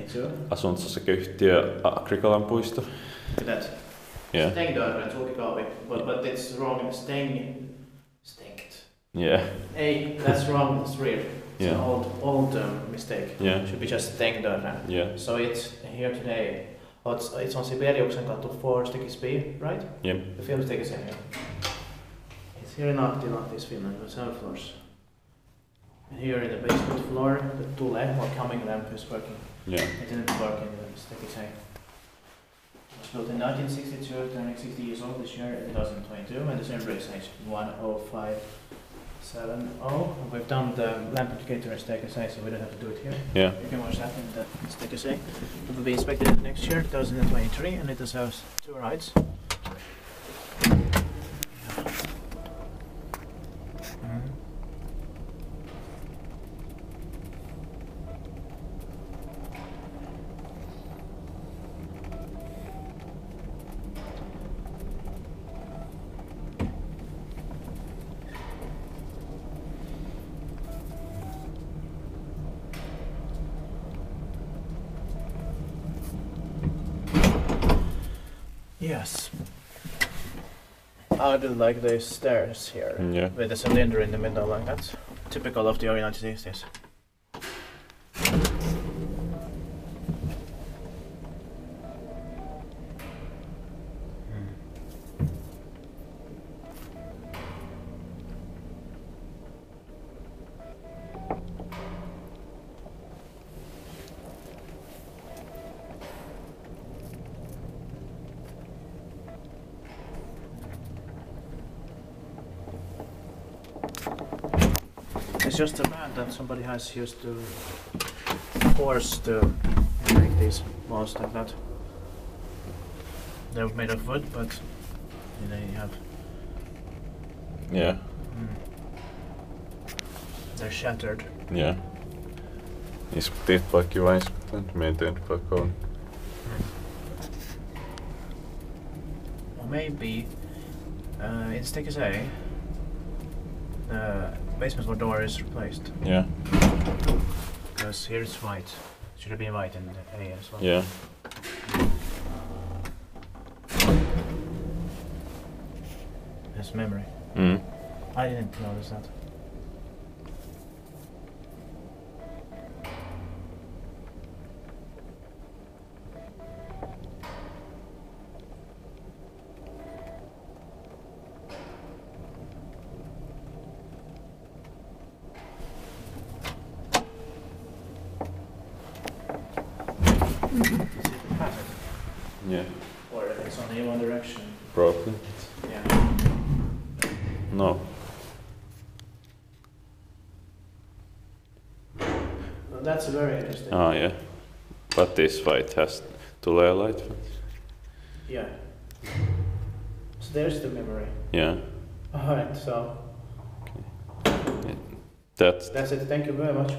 too. Asuntososakeyhtiö Agrikolan puisto. Look at that. Yeah. Stängdörren, sulkekaavi. But it's wrong. Stängt. Yeah. Hey, that's wrong. It's real. It's Yeah. an old mistake. Yeah. Should be just stängdörren. Yeah. So it's here today. Oh, it's on Sibeliuksenkatu 4 Stikis B, right? Yep. The film is taken here. It's here in Lahti, Finland, with 7 floors. And here in the basement floor, the tule or coming lamp is working. Yeah. It didn't work in the Stikis A. It was built in 1962, turning 60 years old this year, 2022, and the center is age 10570. And we've done the lamp indicator in Stikis A, so we don't have to do it here. Yeah. You can watch that in the Stikis A. It will be inspected next year, 2023, and it has 2 rides. Yes. I do like these stairs here, Yeah. with the cylinder in the middle like that. Typical of the early 1960s. It's just a band that somebody has used to force to make these walls like that. They're made of wood, but they have. Yeah. They're shattered. Yeah. Iskuttiin vaikka vain iskuttiin, mietin vaikka on. Or maybe in Stikis A, the basement floor door is replaced. Yeah. Because here it's white. Should have been white in the A as well. Yeah. It's memory. Mm. I didn't notice that. Yeah. Or it's only one direction. Probably. Yeah. No. Well, that's very interesting. Ah, yeah. But this white has tule light. Yeah. So there's the memory. Yeah. Alright, so That's that's it. Thank you very much.